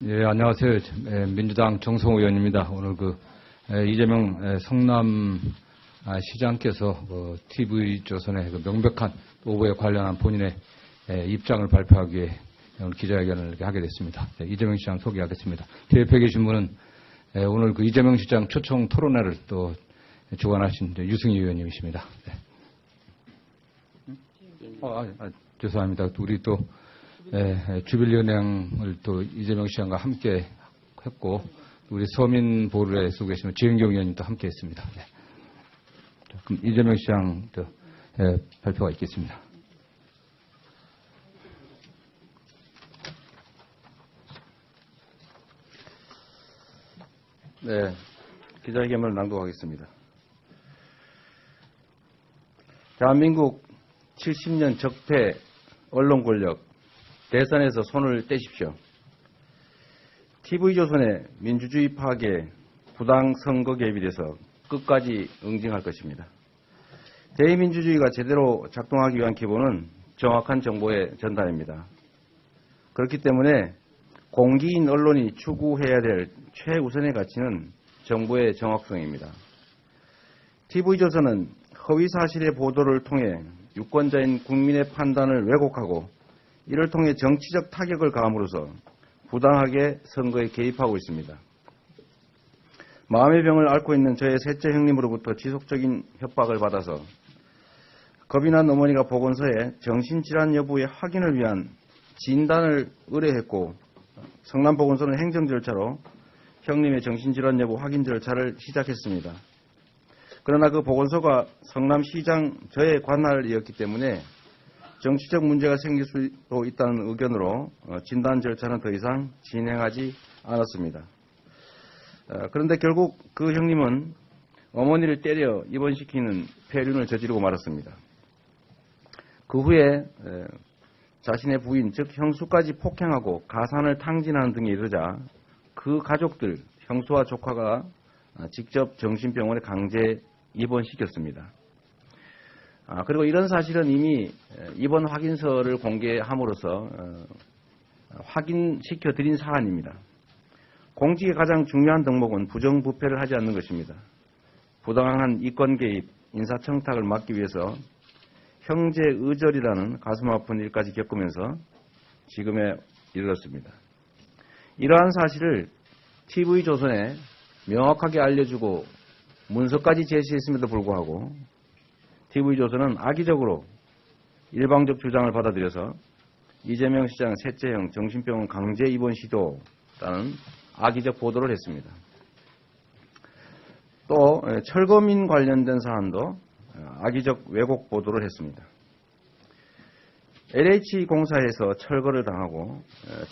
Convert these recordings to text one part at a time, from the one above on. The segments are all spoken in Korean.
예, 안녕하세요. 민주당 정성호 의원입니다. 오늘 이재명 성남 시장께서 TV조선의 명백한 오보에 관련한 본인의 입장을 발표하기 위해 오늘 기자회견을 하게 됐습니다. 이재명 시장 소개하겠습니다. 옆에 계신 분은 오늘 이재명 시장 초청 토론회를 또 주관하신 유승희 의원님이십니다. 죄송합니다. 우리 또 주빌리은행을 또 이재명 시장과 함께 했고, 우리 서민보루에 쓰고 계시는 지은경 의원님도 함께 했습니다. 네. 그럼 이재명 시장 발표가 있겠습니다. 네, 기자회견을 낭독하겠습니다. 대한민국 70년 적폐 언론 권력 대선에서 손을 떼십시오. TV조선의 민주주의 파괴, 부당 선거 개입에 대해서 끝까지 응징할 것입니다. 대의민주주의가 제대로 작동하기 위한 기본은 정확한 정보의 전달입니다. 그렇기 때문에 공기인 언론이 추구해야 될 최우선의 가치는 정보의 정확성입니다. TV조선은 허위사실의 보도를 통해 유권자인 국민의 판단을 왜곡하고 이를 통해 정치적 타격을 가함으로써 부당하게 선거에 개입하고 있습니다. 마음의 병을 앓고 있는 저의 셋째 형님으로부터 지속적인 협박을 받아서 겁이 난 어머니가 보건소에 정신질환 여부의 확인을 위한 진단을 의뢰했고, 성남보건소는 행정 절차로 형님의 정신질환 여부 확인 절차를 시작했습니다. 그러나 그 보건소가 성남시장 저의 관할이었기 때문에 정치적 문제가 생길 수도 있다는 의견으로 진단 절차는 더 이상 진행하지 않았습니다. 그런데 결국 그 형님은 어머니를 때려 입원시키는 폐륜을 저지르고 말았습니다. 그 후에 자신의 부인, 즉 형수까지 폭행하고 가산을 탕진하는 등에 이르자 그 가족들, 형수와 조카가 직접 정신병원에 강제 입원시켰습니다. 그리고 이런 사실은 이미 입원 확인서를 공개함으로써 확인시켜 드린 사안입니다. 공직의 가장 중요한 덕목은 부정부패를 하지 않는 것입니다. 부당한 이권 개입, 인사청탁을 막기 위해서 형제 의절이라는 가슴 아픈 일까지 겪으면서 지금에 이르렀습니다. 이러한 사실을 TV조선에 명확하게 알려주고 문서까지 제시했음에도 불구하고 TV조선은 악의적으로 일방적 주장을 받아들여서 이재명 시장 셋째 형 정신병원 강제 입원 시도라는 악의적 보도를 했습니다. 또 철거민 관련된 사안도 악의적 왜곡 보도를 했습니다. LH공사에서 철거를 당하고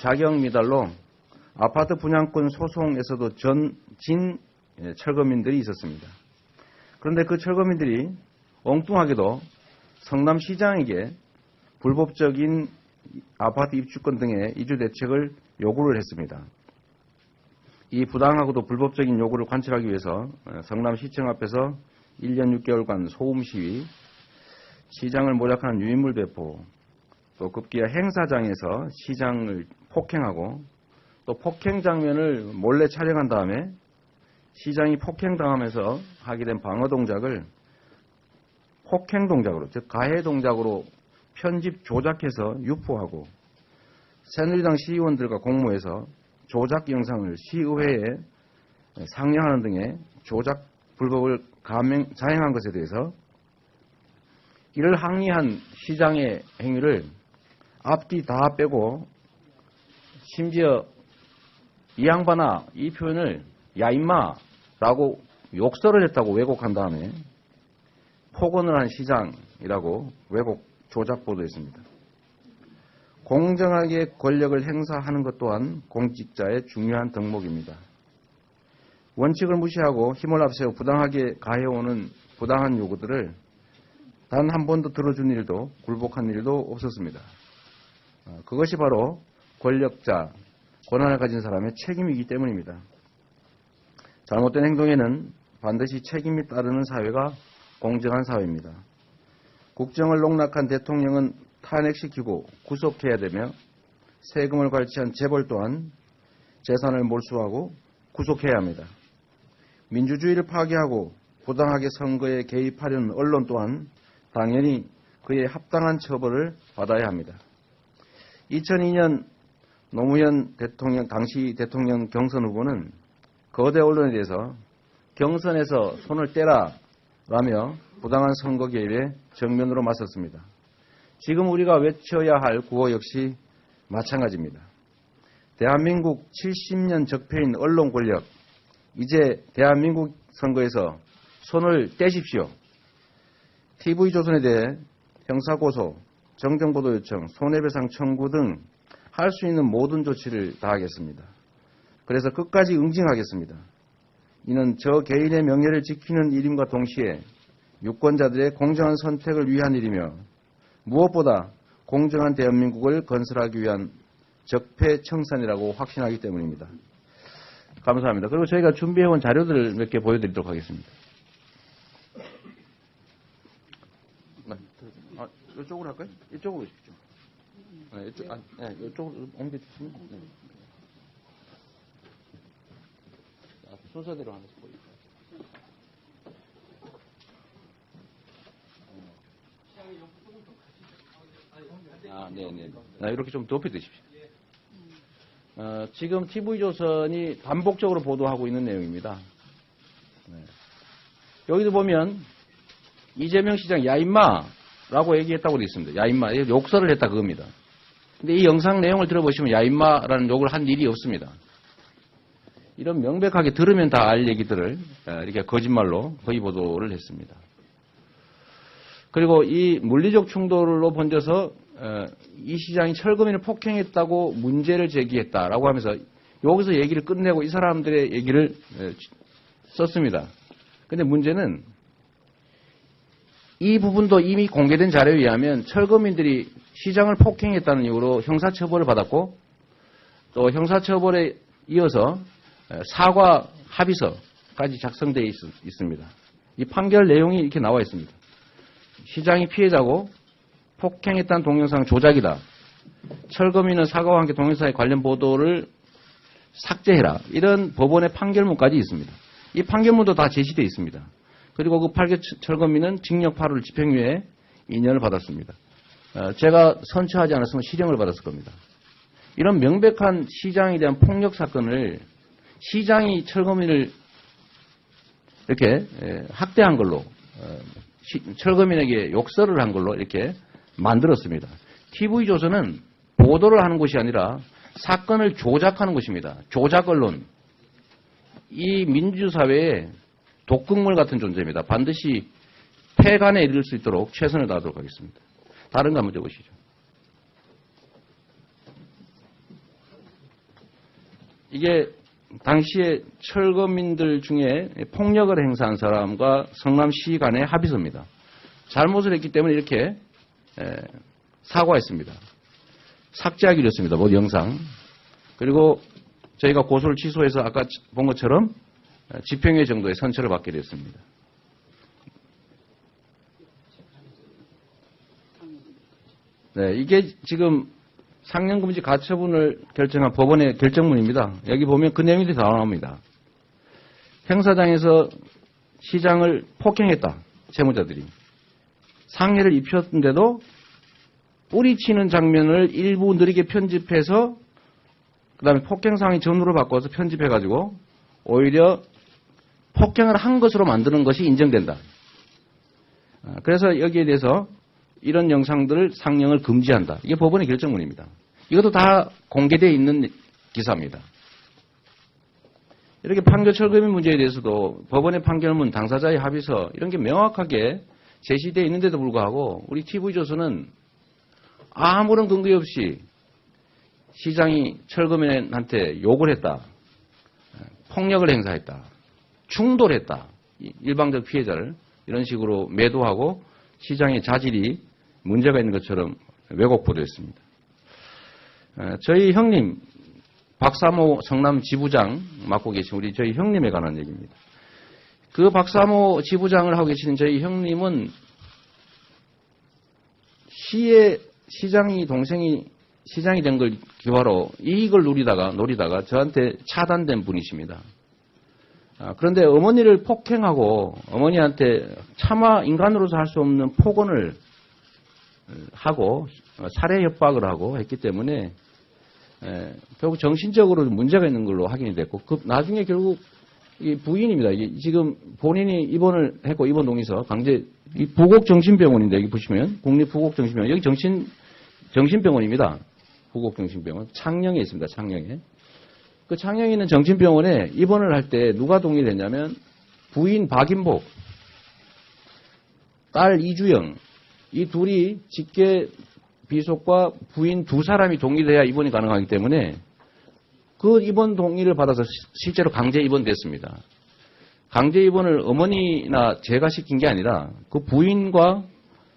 자격 미달로 아파트 분양권 소송에서도 진 철거민들이 있었습니다. 그런데 그 철거민들이 엉뚱하게도 성남시장에게 불법적인 아파트 입주권 등의 이주 대책을 요구를 했습니다. 이 부당하고도 불법적인 요구를 관철하기 위해서 성남시청 앞에서 1년 6개월간 소음 시위, 시장을 모략하는 유인물 배포, 또 급기야 행사장에서 시장을 폭행하고 또 폭행 장면을 몰래 촬영한 다음에 시장이 폭행당하면서 하게 된 방어 동작을 폭행 동작으로, 즉 가해 동작으로 편집 조작해서 유포하고 새누리당 시의원들과 공모해서 조작 영상을 시의회에 상영하는 등의 조작 불법을 자행한 것에 대해서 이를 항의한 시장의 행위를 앞뒤 다 빼고 심지어 이 양반아, 이 표현을 야 임마라고 욕설을 했다고 왜곡한 다음에 폭언을 한 시장이라고 왜곡 조작 보도했습니다. 공정하게 권력을 행사하는 것 또한 공직자의 중요한 덕목입니다. 원칙을 무시하고 힘을 앞세워 부당하게 가해오는 부당한 요구들을 단 한 번도 들어준 일도 굴복한 일도 없었습니다. 그것이 바로 권력자, 권한을 가진 사람의 책임이기 때문입니다. 잘못된 행동에는 반드시 책임이 따르는 사회가 공정한 사회입니다. 국정을 농락한 대통령은 탄핵시키고 구속해야 되며 세금을 관리한 재벌 또한 재산을 몰수하고 구속해야 합니다. 민주주의를 파괴하고 부당하게 선거에 개입하려는 언론 또한 당연히 그에 합당한 처벌을 받아야 합니다. 2002년 노무현 대통령, 당시 대통령 경선 후보는 거대 언론에 대해서 경선에서 손을 떼라라며 부당한 선거 개입에 정면으로 맞섰습니다. 지금 우리가 외쳐야 할 구호 역시 마찬가지입니다. 대한민국 70년 적폐인 언론 권력, 이제 대한민국 선거에서 손을 떼십시오. TV조선에 대해 형사고소, 정정보도 요청, 손해배상 청구 등 할 수 있는 모든 조치를 다하겠습니다. 그래서 끝까지 응징하겠습니다. 이는 저 개인의 명예를 지키는 일임과 동시에 유권자들의 공정한 선택을 위한 일이며 무엇보다 공정한 대한민국을 건설하기 위한 적폐청산이라고 확신하기 때문입니다. 감사합니다. 그리고 저희가 준비해온 자료들을 몇 개 보여드리도록 하겠습니다. 이쪽으로 할까요? 이쪽으로 오십시오. 이쪽으로 옮겨주시면. 네. 순서대로 하나씩 보여주세요. 네네. 이렇게 좀 좁혀드십시오. 지금 TV조선이 반복적으로 보도하고 있는 내용입니다. 네. 여기도 보면 이재명 시장 야 임마라고 얘기했다고 되어 있습니다. 야 임마, 욕설을 했다 그겁니다. 근데 이 영상 내용을 들어보시면 야 임마라는 욕을 한 일이 없습니다. 이런 명백하게 들으면 다 알 얘기들을 이렇게 거짓말로 허위 보도를 했습니다. 그리고 이 물리적 충돌로 번져서 이 시장이 철거민을 폭행했다고 문제를 제기했다라고 하면서 여기서 얘기를 끝내고 이 사람들의 얘기를 썼습니다. 그런데 문제는 이 부분도 이미 공개된 자료에 의하면 철거민들이 시장을 폭행했다는 이유로 형사처벌을 받았고 또 형사처벌에 이어서 사과 합의서까지 작성되어 있습니다. 이 판결 내용이 이렇게 나와 있습니다. 시장이 피해자고 폭행했다는 동영상 조작이다. 철거민은 사과와 함께 동영상의 관련 보도를 삭제해라. 이런 법원의 판결문까지 있습니다. 이 판결문도 다 제시되어 있습니다. 그리고 그 8개 철거민은 징역 8월 집행유예 2년을 받았습니다. 제가 선처하지 않았으면 실형을 받았을 겁니다. 이런 명백한 시장에 대한 폭력 사건을 시장이 철거민을 이렇게 학대한 걸로 철거민에게 욕설을 한 걸로 이렇게 만들었습니다. TV조선은 보도를 하는 것이 아니라 사건을 조작하는 것입니다. 조작 언론. 이 민주사회에 독극물 같은 존재입니다. 반드시 폐간에 이를 수 있도록 최선을 다하도록 하겠습니다. 다른 거 한번 적으시죠. 이게 당시에 철거민들 중에 폭력을 행사한 사람과 성남시 간의 합의서입니다. 잘못을 했기 때문에 이렇게 사과했습니다. 삭제하기로 했습니다. 모두 영상. 그리고 저희가 고소를 취소해서 아까 본 것처럼 집행유예 정도의 선처를 받게 됐습니다. 네, 이게 지금 상영금지 가처분을 결정한 법원의 결정문입니다. 여기 보면 그 내용이 다 나옵니다. 행사장에서 시장을 폭행했다. 채무자들이. 상해를 입혔는데도 뿌리치는 장면을 일부 느리게 편집해서 그다음에 폭행 상황이 전후로 바꿔서 편집해가지고 오히려 폭행을 한 것으로 만드는 것이 인정된다. 그래서 여기에 대해서 이런 영상들을 상영을 금지한다. 이게 법원의 결정문입니다. 이것도 다 공개되어 있는 기사입니다. 이렇게 판결 철거민 문제에 대해서도 법원의 판결문, 당사자의 합의서 이런 게 명확하게 제시되어 있는데도 불구하고 우리 TV조선은 아무런 근거 없이 시장이 철거민한테 욕을 했다. 폭력을 행사했다. 충돌했다. 일방적 피해자를 이런 식으로 매도하고 시장의 자질이 문제가 있는 것처럼 왜곡 보도했습니다. 저희 형님 박사모 성남 지부장 맡고 계신 우리 저희 형님에 관한 얘기입니다. 그 박사모 지부장을 하고 계시는 저희 형님은 시의 시장이 동생이 시장이 된 걸 기화로 이익을 노리다가 저한테 차단된 분이십니다. 그런데 어머니를 폭행하고 어머니한테 차마 인간으로서 할 수 없는 폭언을 하고 살해 협박을 하고 했기 때문에 결국 정신적으로 문제가 있는 걸로 확인이 됐고 나중에 결국 이 부인입니다. 이게 지금 본인이 입원을 했고 입원 동의서 강제 이 부곡정신병원인데 여기 보시면 국립부곡정신병원 여기 정신병원입니다. 부곡정신병원 창녕에 있습니다. 창녕에. 그 창녕에 있는 정신병원에 입원을 할 때 누가 동의를 했냐면 부인 박인복, 딸 이주영 이 둘이 직계 비속과 부인 두 사람이 동의를 해야 입원이 가능하기 때문에 그 입원 동의를 받아서 실제로 강제 입원됐습니다. 강제 입원을 어머니나 제가 시킨 게 아니라 그 부인과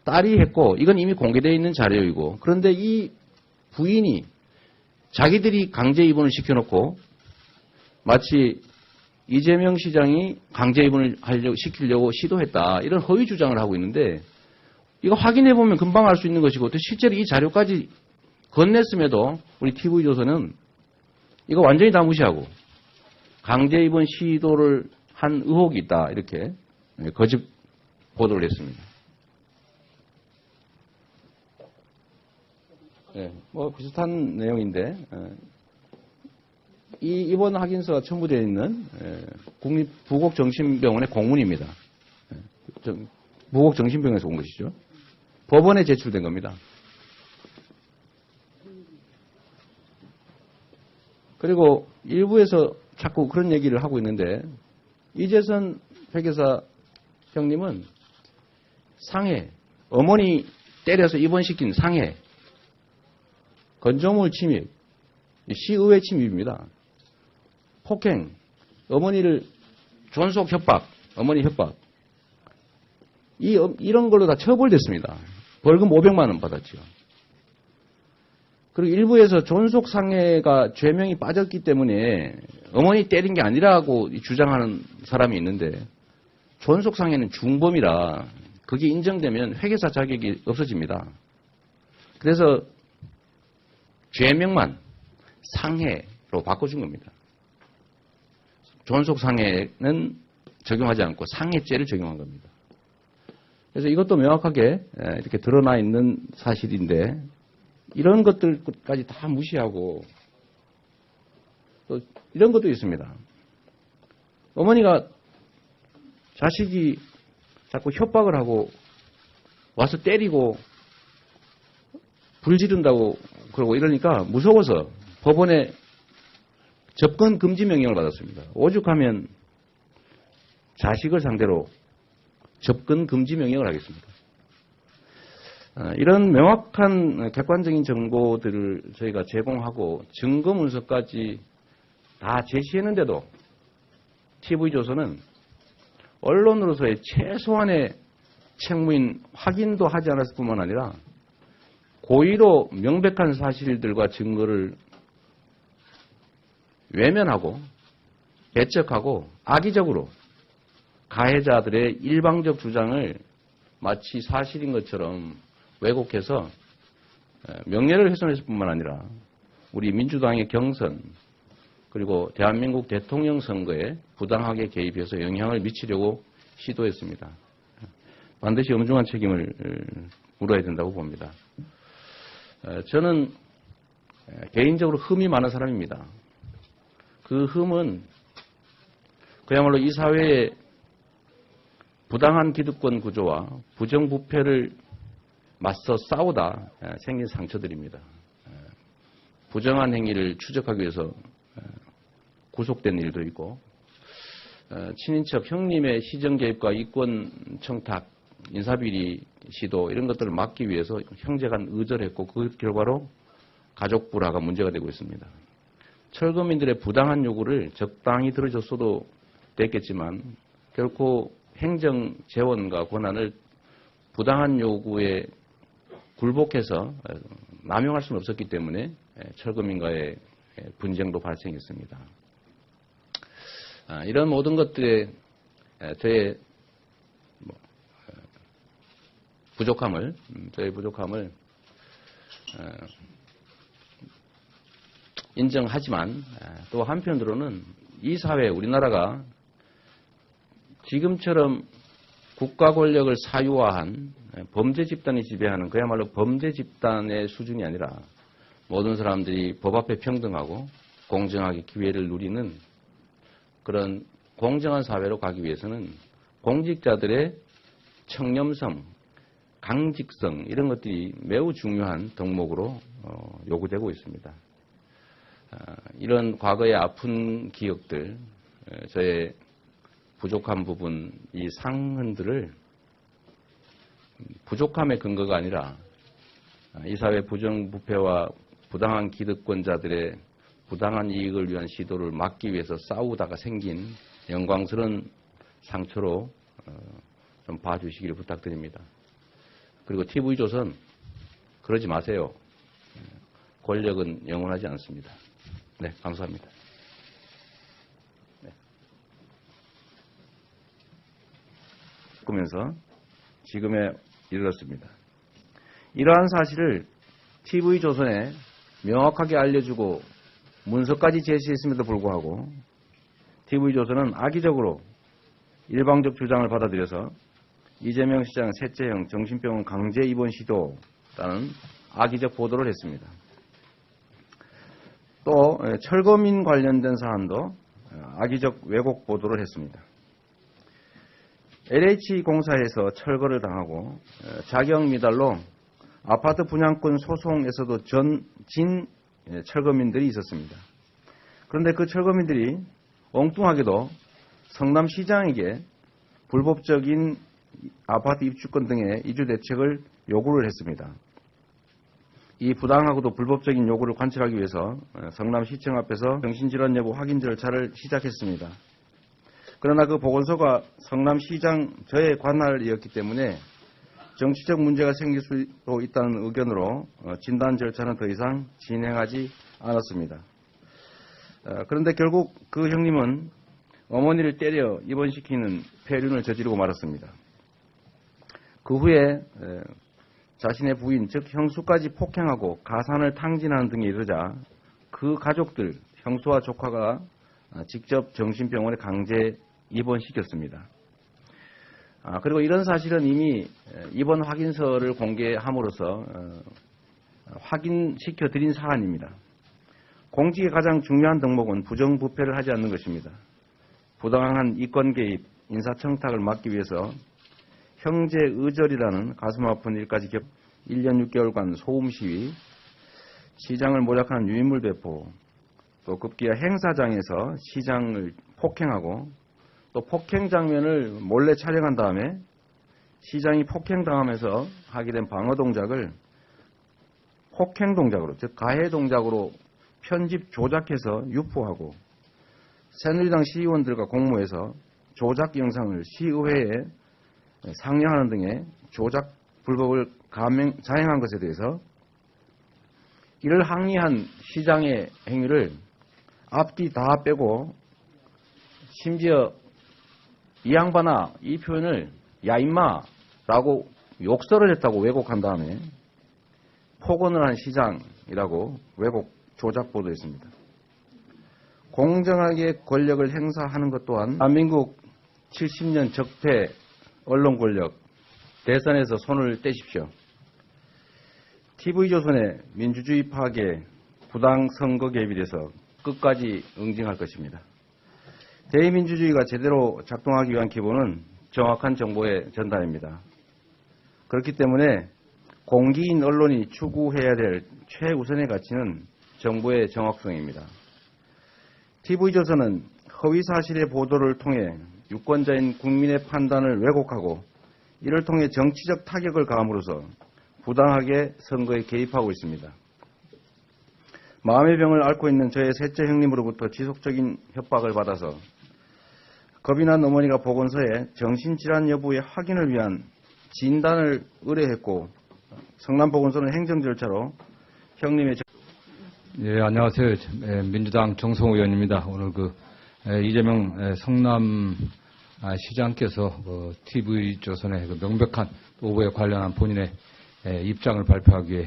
딸이 했고 이건 이미 공개되어 있는 자료이고 그런데 이 부인이 자기들이 강제 입원을 시켜놓고 마치 이재명 시장이 강제 입원을 시키려고 시도했다 이런 허위 주장을 하고 있는데 이거 확인해 보면 금방 알 수 있는 것이고 또 실제로 이 자료까지 건넸음에도 우리 TV조선은 이거 완전히 다 무시하고 강제 입원 시도를 한 의혹이 있다 이렇게 거짓 보도를 했습니다. 뭐 비슷한 내용인데 이 입원 확인서가 첨부되어 있는 국립부곡정신병원의 공문입니다. 부곡정신병원에서 온 것이죠. 법원에 제출된 겁니다. 그리고 일부에서 자꾸 그런 얘기를 하고 있는데 이재선 회계사 형님은 상해, 어머니 때려서 입원시킨 상해, 건조물 침입, 시의회 침입입니다. 폭행, 어머니를 존속 협박, 어머니 협박. 이런 걸로 다 처벌됐습니다. 벌금 500만 원 받았죠. 그리고 일부에서 존속상해가 죄명이 빠졌기 때문에 어머니 때린 게 아니라고 주장하는 사람이 있는데 존속상해는 중범이라 그게 인정되면 회계사 자격이 없어집니다. 그래서 죄명만 상해로 바꿔준 겁니다. 존속상해는 적용하지 않고 상해죄를 적용한 겁니다. 그래서 이것도 명확하게 이렇게 드러나 있는 사실인데 이런 것들까지 다 무시하고 또 이런 것도 있습니다. 어머니가 자식이 자꾸 협박을 하고 와서 때리고 불 지른다고 그러고 이러니까 무서워서 법원에 접근 금지 명령을 받았습니다. 오죽하면 자식을 상대로 접근 금지 명령을 하겠습니다. 이런 명확한 객관적인 정보들을 저희가 제공하고 증거 문서까지 다 제시했는데도 TV조선은 언론으로서의 최소한의 책무인 확인도 하지 않았을 뿐만 아니라 고의로 명백한 사실들과 증거를 외면하고 배척하고 악의적으로 가해자들의 일방적 주장을 마치 사실인 것처럼 왜곡해서 명예를 훼손했을 뿐만 아니라 우리 민주당의 경선 그리고 대한민국 대통령 선거에 부당하게 개입해서 영향을 미치려고 시도했습니다. 반드시 엄중한 책임을 물어야 된다고 봅니다. 저는 개인적으로 흠이 많은 사람입니다. 그 흠은 그야말로 이 사회의 부당한 기득권 구조와 부정부패를 맞서 싸우다 생긴 상처들입니다. 부정한 행위를 추적하기 위해서 구속된 일도 있고 친인척 형님의 시정 개입과 이권 청탁, 인사비리 시도 이런 것들을 막기 위해서 형제 간 의절했고 그 결과로 가족 불화가 문제가 되고 있습니다. 철거민들의 부당한 요구를 적당히 들어줬어도 됐겠지만 결코 행정 재원과 권한을 부당한 요구에 굴복해서 남용할 수는 없었기 때문에 철거민과의 분쟁도 발생했습니다. 이런 모든 것들에 저의 부족함을 인정하지만 또 한편으로는 이 사회 우리나라가 지금처럼 국가 권력을 사유화한 범죄 집단이 지배하는 그야말로 범죄 집단의 수준이 아니라 모든 사람들이 법 앞에 평등하고 공정하게 기회를 누리는 그런 공정한 사회로 가기 위해서는 공직자들의 청렴성, 강직성 이런 것들이 매우 중요한 덕목으로 요구되고 있습니다. 이런 과거의 아픈 기억들, 저의 부족한 부분, 이 상흔들을 부족함의 근거가 아니라 이 사회 부정부패와 부당한 기득권자들의 부당한 이익을 위한 시도를 막기 위해서 싸우다가 생긴 영광스러운 상처로 좀 봐주시기를 부탁드립니다. 그리고 TV조선 그러지 마세요. 권력은 영원하지 않습니다. 네, 감사합니다. 네. 보면서 지금에 이르렀습니다. 이러한 사실을 TV조선에 명확하게 알려주고 문서까지 제시했음에도 불구하고 TV조선은 악의적으로 일방적 주장을 받아들여서 이재명 시장 셋째형 정신병원 강제 입원 시도라는 악의적 보도를 했습니다. 또 철거민 관련된 사안도 악의적 왜곡 보도를 했습니다. LH공사에서 철거를 당하고 자격 미달로 아파트 분양권 소송에서도 진 철거민들이 있었습니다. 그런데 그 철거민들이 엉뚱하게도 성남시장에게 불법적인 아파트 입주권 등의 이주 대책을 요구를 했습니다. 이 부당하고도 불법적인 요구를 관철하기 위해서 성남시청 앞에서 정신질환 여부 확인 절차를 시작했습니다. 그러나 그 보건소가 성남시장 저의 관할이었기 때문에 정치적 문제가 생길 수도 있다는 의견으로 진단 절차는 더 이상 진행하지 않았습니다. 그런데 결국 그 형님은 어머니를 때려 입원시키는 폐륜을 저지르고 말았습니다. 그 후에 자신의 부인, 즉 형수까지 폭행하고 가산을 탕진하는 등에 이르자 그 가족들, 형수와 조카가 직접 정신병원에 강제 입원시켰습니다. 그리고 이런 사실은 이미 입원 확인서를 공개함으로써 확인시켜드린 사안입니다. 공직의 가장 중요한 덕목은 부정부패를 하지 않는 것입니다. 부당한 이권 개입, 인사청탁을 막기 위해서 형제의절이라는 가슴 아픈 일까지 1년 6개월간 소음 시위, 시장을 모략하는 유인물 배포, 또 급기야 행사장에서 시장을 폭행하고 또 폭행 장면을 몰래 촬영한 다음에 시장이 폭행당하면서 하게 된 방어 동작을 폭행 동작으로, 즉 가해 동작으로 편집 조작해서 유포하고 새누리당 시의원들과 공모해서 조작 영상을 시의회에 상영하는 등의 조작 불법을 자행한 것에 대해서 이를 항의한 시장의 행위를 앞뒤 다 빼고 심지어 이 양반아 이 표현을 야 임마라고 욕설을 했다고 왜곡한 다음에 폭언을 한 시장이라고 왜곡 조작 보도했습니다. 공정하게 권력을 행사하는 것 또한 대한민국 70년 적폐 언론 권력 대선에서 손을 떼십시오. TV조선의 민주주의 파괴, 부당 선거 개입에 대해서 끝까지 응징할 것입니다. 대의민주주의가 제대로 작동하기 위한 기본은 정확한 정보의 전달입니다. 그렇기 때문에 공기인 언론이 추구해야 될 최우선의 가치는 정보의 정확성입니다. TV조선은 허위사실의 보도를 통해 유권자인 국민의 판단을 왜곡하고 이를 통해 정치적 타격을 가함으로써 부당하게 선거에 개입하고 있습니다. 마음의 병을 앓고 있는 저의 셋째 형님으로부터 지속적인 협박을 받아서 겁이 난 어머니가 보건소에 정신질환 여부의 확인을 위한 진단을 의뢰했고 성남보건소는 행정 절차로 형님의 예, 안녕하세요. 민주당 정성호 의원입니다. 오늘 이재명 성남 시장께서 TV조선의 명백한 오보에 관련한 본인의 입장을 발표하기 위해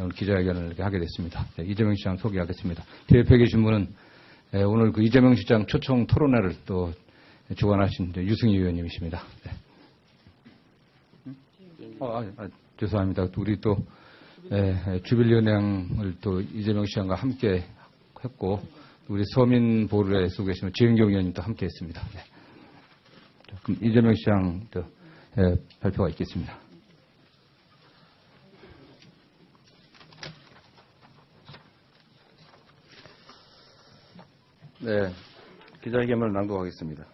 오늘 기자회견을 이렇게 하게 됐습니다. 네, 이재명 시장 소개하겠습니다. 뒤에 옆에 계신 분은 오늘 그 이재명 시장 초청 토론회를 또 주관하신 유승희 의원님이십니다. 네. 죄송합니다. 우리 또 주빌리은행을 또 이재명 시장과 함께 했고 우리 서민보루에 쓰고 계시는 지은경 의원님도 함께 했습니다. 네. 그럼 이재명 시장 발표가 있겠습니다. 네, 기자회견을 낭독하겠습니다.